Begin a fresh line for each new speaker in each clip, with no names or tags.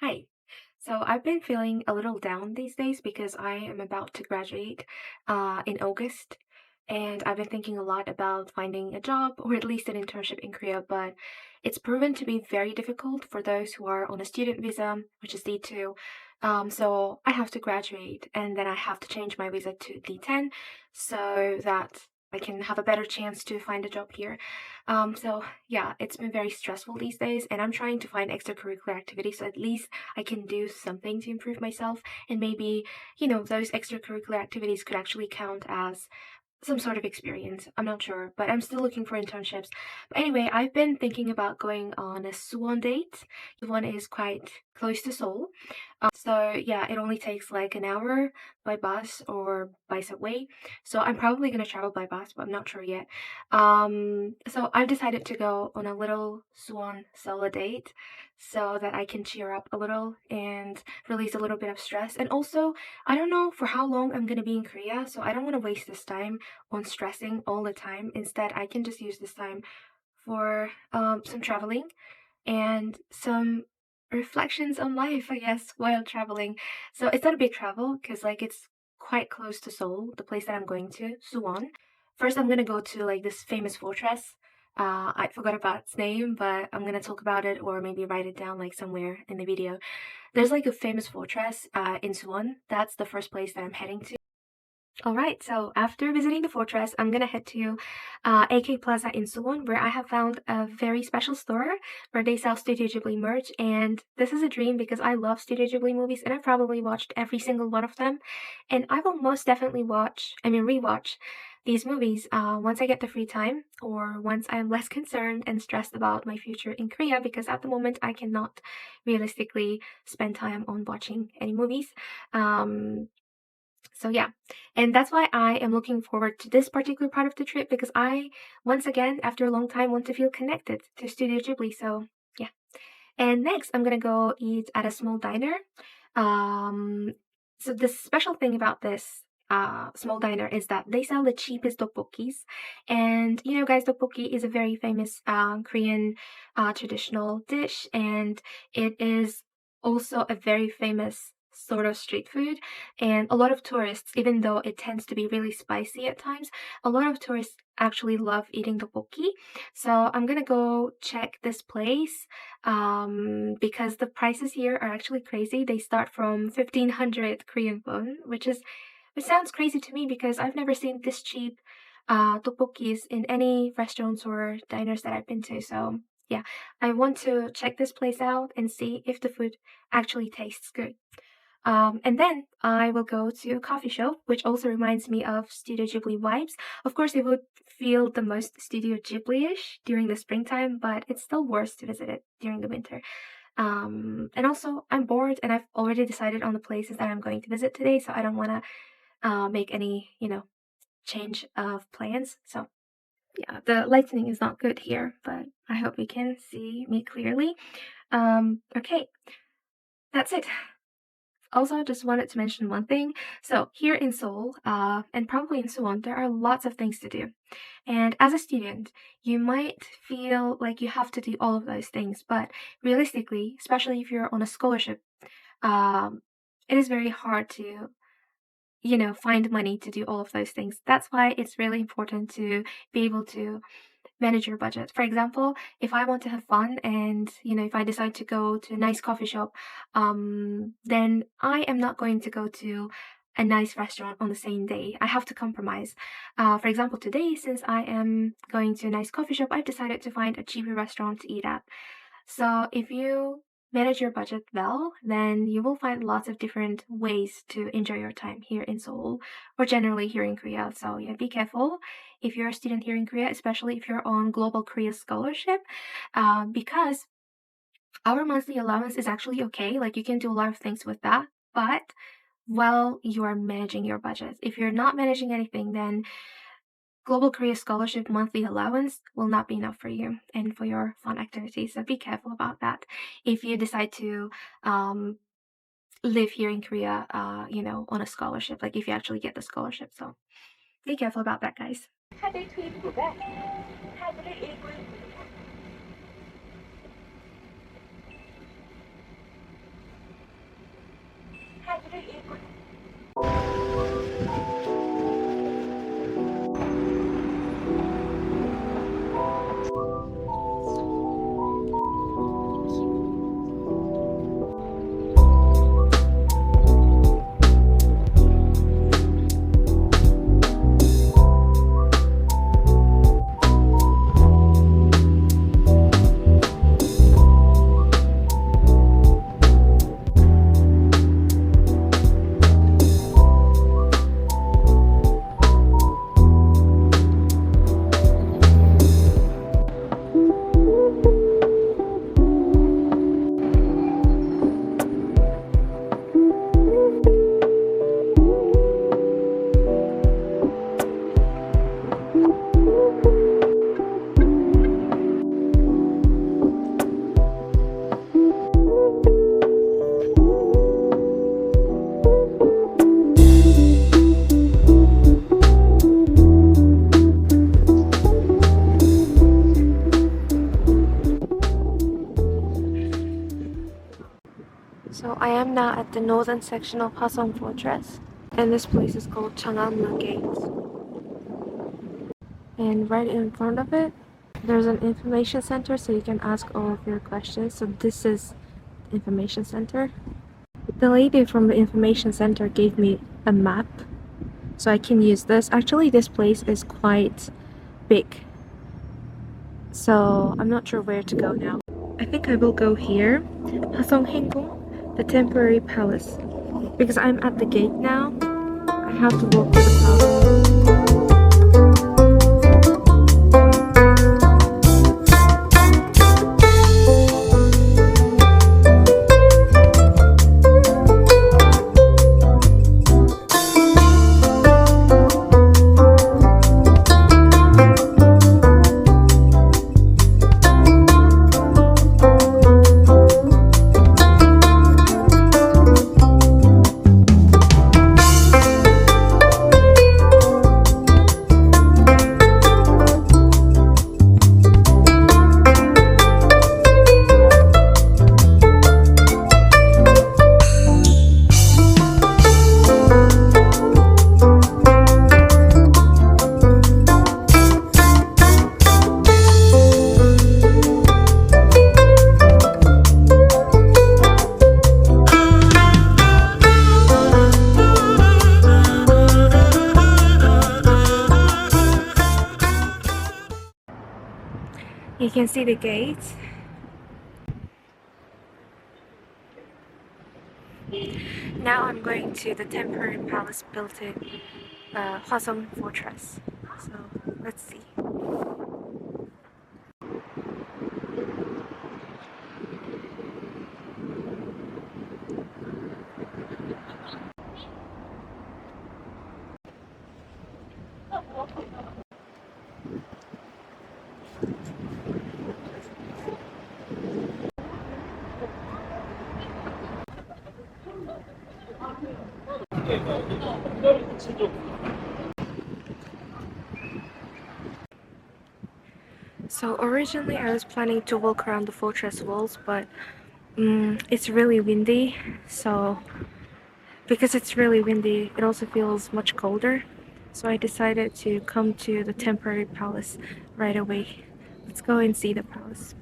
Hi. So I've been feeling a little down these days because I am about to graduate in August. And I've been thinking a lot about finding a job or at least an internship in Korea, but it's proven to be very difficult for those who are on a student visa, which is D2. So I have to graduate and then I have to change my visa to D10 so that I can have a better chance to find a job here. So yeah, it's been very stressful these days, and I'm trying to find extracurricular activities so at least I can do something to improve myself. And maybe, those extracurricular activities could actually count as some sort of experience. I'm not sure, but I'm still looking for internships. But anyway, I've been thinking about going on a Suwon date. Suwon is quite close to Seoul. So yeah, it only takes like an hour by bus or by subway. So I'm probably gonna travel by bus, but I'm not sure yet. So I've decided to go on a little Suwon solo date so that I can cheer up a little and release a little bit of stress. And also, I don't know for how long I'm gonna be in Korea, so I don't want to waste this time on stressing all the time. Instead, I can just use this time for some traveling and some reflections on life, I guess, while traveling. So it's not a big travel because like it's quite close to Seoul, the place that I'm going to, Suwon. First, I'm gonna go to like this famous fortress. I forgot about its name, but I'm gonna talk about it or maybe write it down like somewhere in the video. There's like a famous fortress in Suwon. That's the first place that I'm heading to. All right, so after visiting the fortress, I'm gonna head to AK Plaza in Suwon, where I have found a very special store where they sell Studio Ghibli merch. And this is a dream because I love Studio Ghibli movies and I've probably watched every single one of them. And I will most definitely rewatch these movies once I get the free time or once I'm less concerned and stressed about my future in Korea because at the moment I cannot realistically spend time on watching any movies. Um, so yeah, and that's why I am looking forward to this particular part of the trip because I, once again, after a long time, want to feel connected to Studio Ghibli. So yeah. And next, I'm gonna go eat at a small diner. Um, so the special thing about this small diner is that they sell the cheapest tteokbokkis. And you know, guys, tteokbokki is a very famous Korean traditional dish, and it is also a very famous sort of street food. And a lot of tourists, even though it tends to be really spicy at times, a lot of tourists actually love eating tteokbokki. So I'm gonna go check this place because the prices here are actually crazy. They start from 1500 Korean won, which sounds crazy to me because I've never seen this cheap tteokbokkis in any restaurants or diners that I've been to. So yeah, I want to check this place out and see if the food actually tastes good. And then I will go to a coffee shop, which also reminds me of Studio Ghibli vibes. Of course, it would feel the most Studio Ghibli-ish during the springtime, but it's still worse to visit it during the winter. And also, I'm bored and I've already decided on the places that I'm going to visit today, so I don't want to make any, change of plans. So yeah, the lighting is not good here, but I hope you can see me clearly. Okay, that's it. Also, just wanted to mention one thing. So here in Seoul, and probably in Suwon, there are lots of things to do. And as a student, you might feel like you have to do all of those things, but realistically, especially if you're on a scholarship, um, it is very hard to, find money to do all of those things. That's why it's really important to be able to manage your budget. For example, if I want to have fun and, if I decide to go to a nice coffee shop, then I am not going to go to a nice restaurant on the same day. I have to compromise. For example, today, since I am going to a nice coffee shop, I've decided to find a cheaper restaurant to eat at. So if you manage your budget well, then you will find lots of different ways to enjoy your time here in Seoul or generally here in Korea. So yeah, be careful if you're a student here in Korea, especially if you're on Global Korea Scholarship, because our monthly allowance is actually okay. Like you can do a lot of things with that, but while you are managing your budget, if you're not managing anything, then Global Korea Scholarship monthly allowance will not be enough for you and for your fun activities. So be careful about that. If you decide to um, live here in Korea, on a scholarship, like if you actually get the scholarship. So be careful about that, guys.
카드 투입부가 카드를 일부 하늘을 잃고
So I am now at the northern section of Hwaseong Fortress, and this place is called Chang'an Gate. And right in front of it, there's an information center, so you can ask all of your questions. So this is the information center. The lady from the information center gave me a map, so I can use this. Actually, this place is quite big, so I'm not sure where to go now. I think I will go here, Haenggung, the temporary palace, because I'm at the gate now. I have to walk to the palace. You can see the gate. Now I'm going to the temporary palace built in Hwaseong Fortress. So let's see. So originally I was planning to walk around the fortress walls, but it's really windy, so because it's really windy, it also feels much colder. So I decided to come to the temporary palace right away. Let's go and see the palace.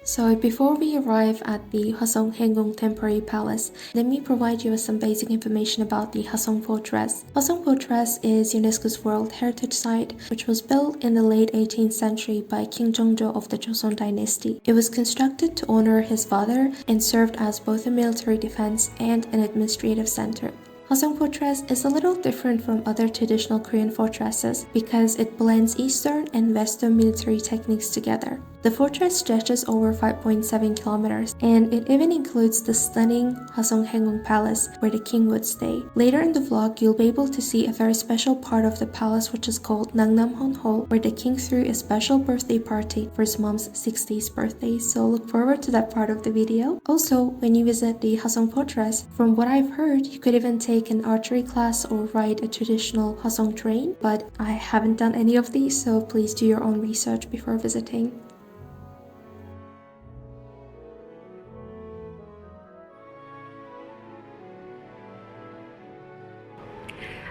So before we arrive at the Haenggung Temporary Palace, let me provide you with some basic information about the Hwaseong Fortress. Hwaseong Fortress is UNESCO's World Heritage Site, which was built in the late 18th century by King Jeongjo of the Joseon Dynasty. It was constructed to honor his father and served as both a military defense and an administrative center. Hwaseong Fortress is a little different from other traditional Korean fortresses because it blends Eastern and Western military techniques together. The fortress stretches over 5.7 kilometers, and it even includes the stunning Haenggung Palace where the king would stay. Later in the vlog, you'll be able to see a very special part of the palace, which is called Nangnam Hall, where the king threw a special birthday party for his mom's 60th birthday, so look forward to that part of the video. Also, when you visit the Hwaseong Fortress, from what I've heard, you could even take an archery class or ride a traditional Hwaseong train, but I haven't done any of these, so please do your own research before visiting.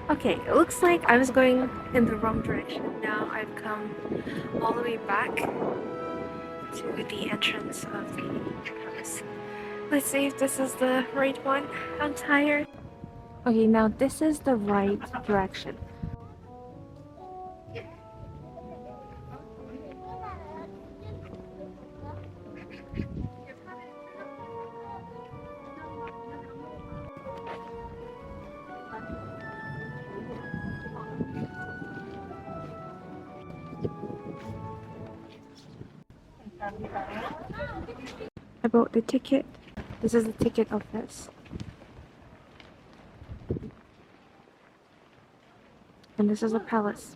Okay, it looks like I was going in the wrong direction. Now I've come all the way back to the entrance of the house. Let's see if this is the right one. I'm tired. Okay, now this is the right direction. I bought the ticket. This is the ticket office. And this is the palace.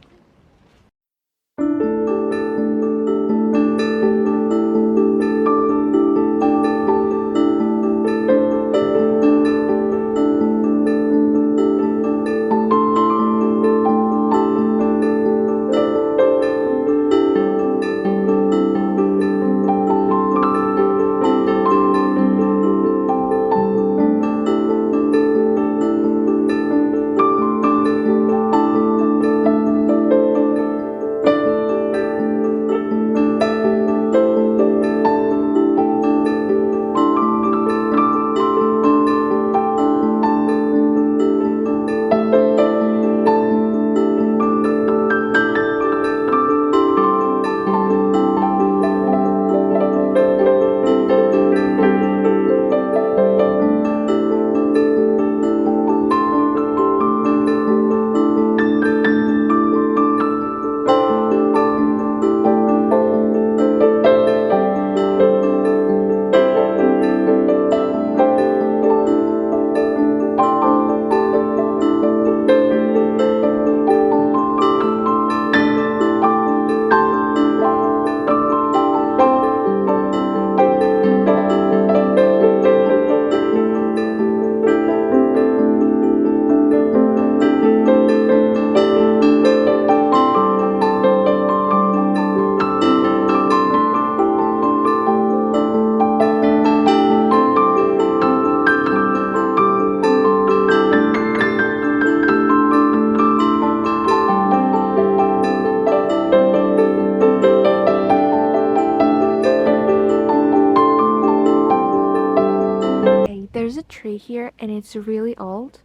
There's a tree here and it's really old.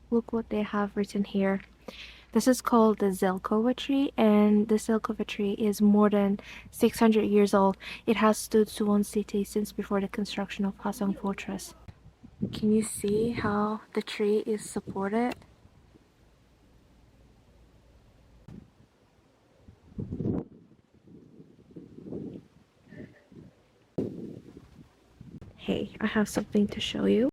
Look what they have written here. This is called the Zelkova tree, and the Zelkova tree is more than 600 years old. It has stood Suwon city since before the construction of Hwaseong Fortress. Can you see how the tree is supported? Hey, I have something to show you.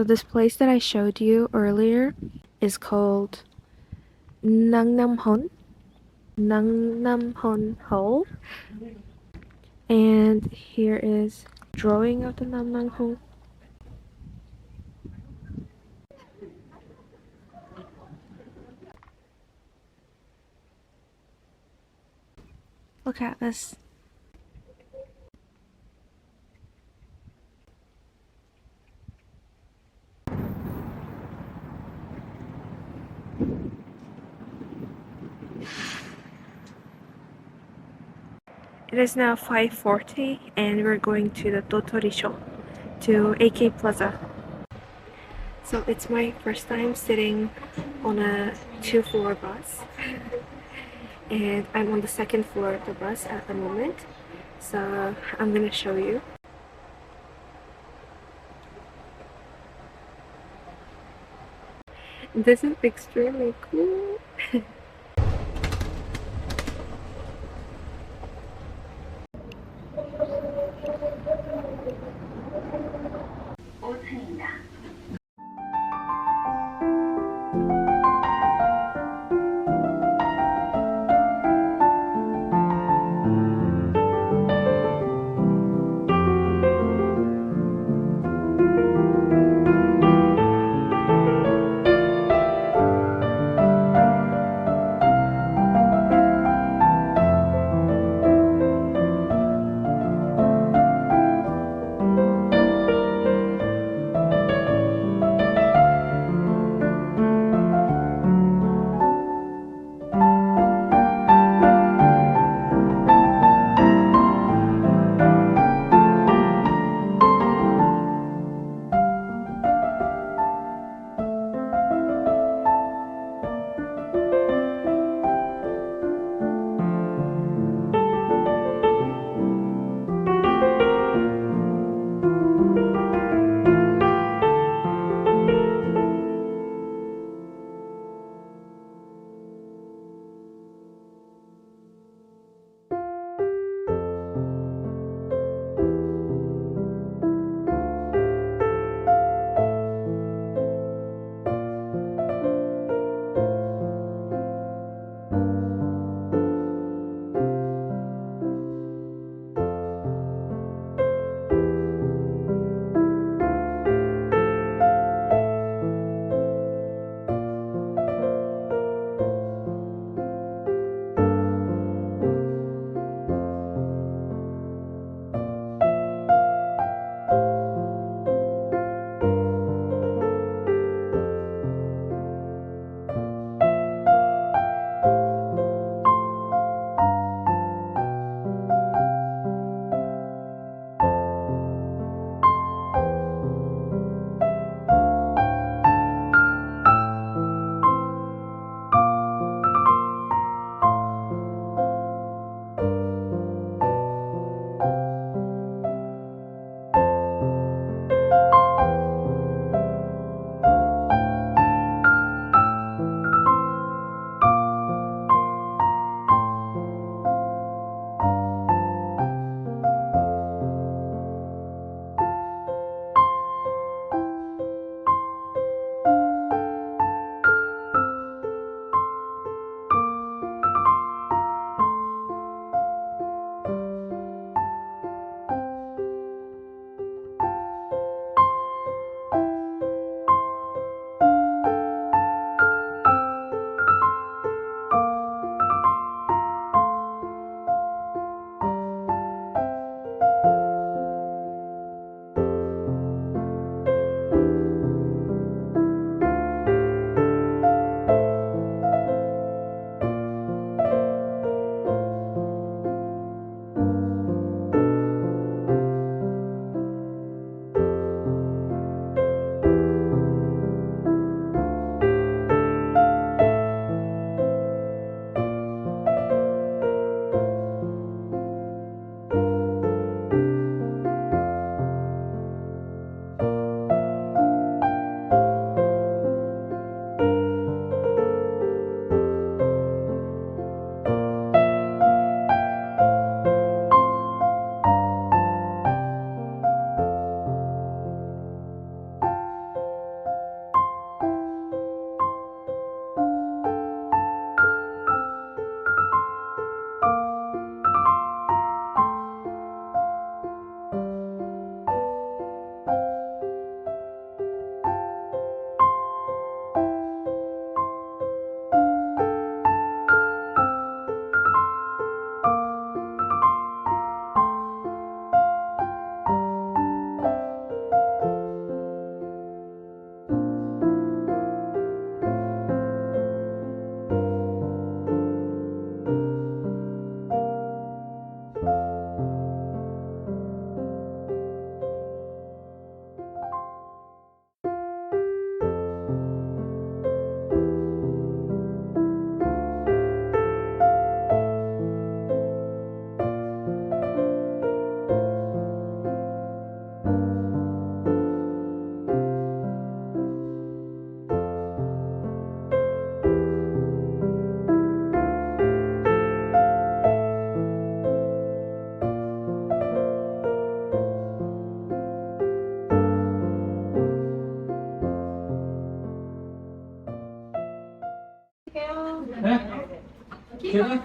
So this place that I showed you earlier is called Nangnamhon, Nangnamhon Hall. And here is drawing of the Nangnamhon. Look at this. It is now 5:40 and we're going to the Totorisho, to AK Plaza. So it's my first time sitting on a 2-floor bus and I'm on the second floor of the bus at the moment. So I'm gonna show you. This is extremely cool.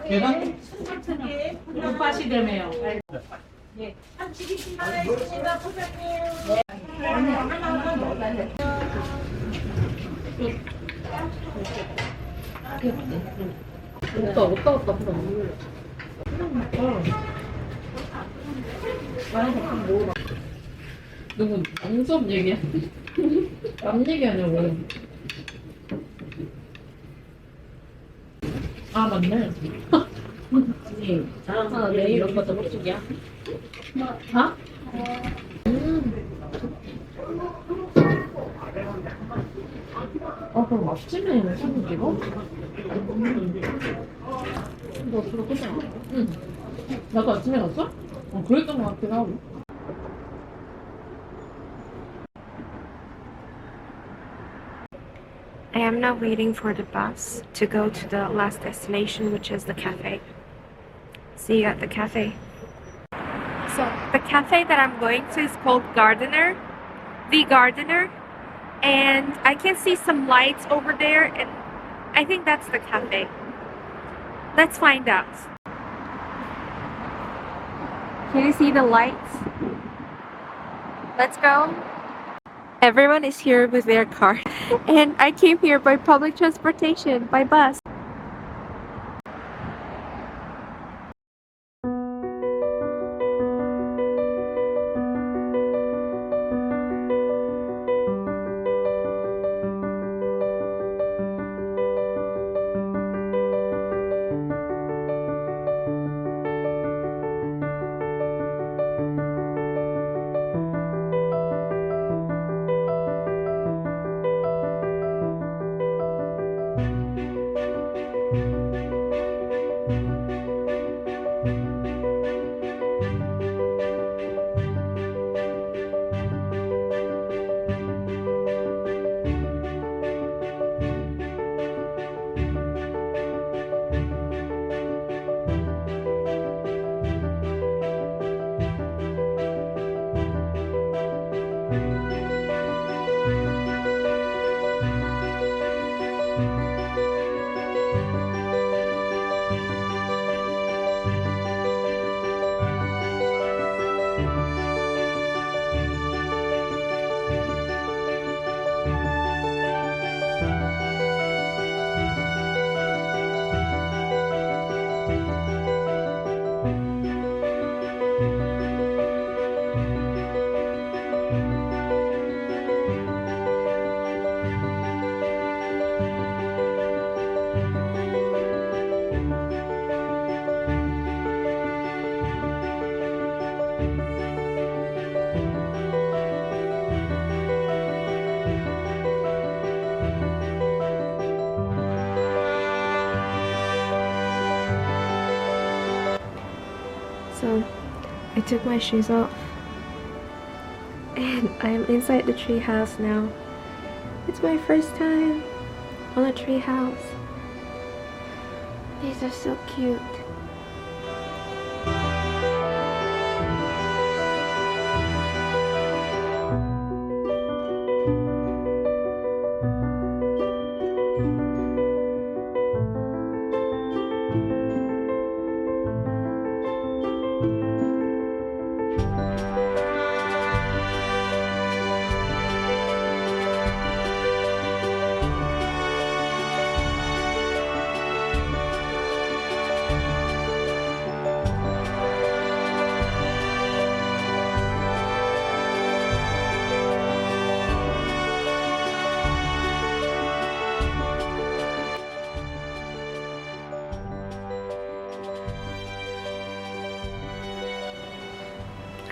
내가 오빠시대매요. 없다 풀어. 누구 안수업 얘기야? 남 얘기하냐고. 아 맞네. 아 내일 오빠 저녁이야. 아? 아 그럼 아침에 사는 이거? 너 주로 끝내? 응. 나도 아침에 갔어? 그랬던 것 같긴 하고.
I am now waiting for the bus to go to the last destination, which is the cafe. See you at the cafe. So the cafe that I'm going to is called Gardener, The Gardener, and I can see some lights over there, and I think that's the cafe. Let's find out. Can you see the lights? Let's go. Everyone is here with their car, and I came here by public transportation, by bus. So I took my shoes off and I'm inside the treehouse now. It's my first time on a treehouse. These are so cute.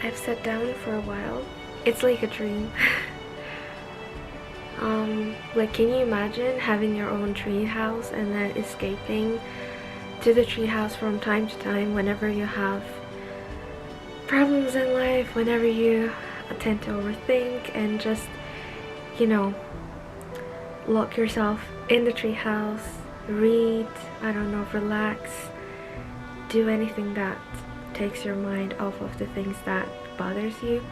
I've sat down for a while. It's like a dream. Like, can you imagine having your own tree house and then escaping to the tree house from time to time whenever you have problems in life, whenever you tend to overthink, and just, you know, lock yourself in the tree house, read, I don't know, relax, do anything that takes your mind off of the things that bothers you.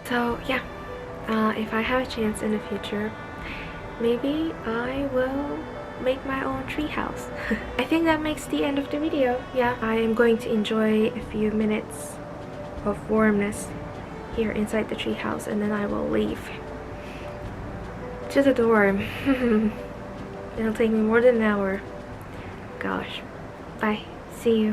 So yeah, if I have a chance in the future, maybe I will make my own treehouse. I think that makes the end of the video. Yeah, I am going to enjoy a few minutes of warmness here inside the treehouse, and then I will leave to the dorm. It'll take me more than an hour. Gosh. Bye. See you.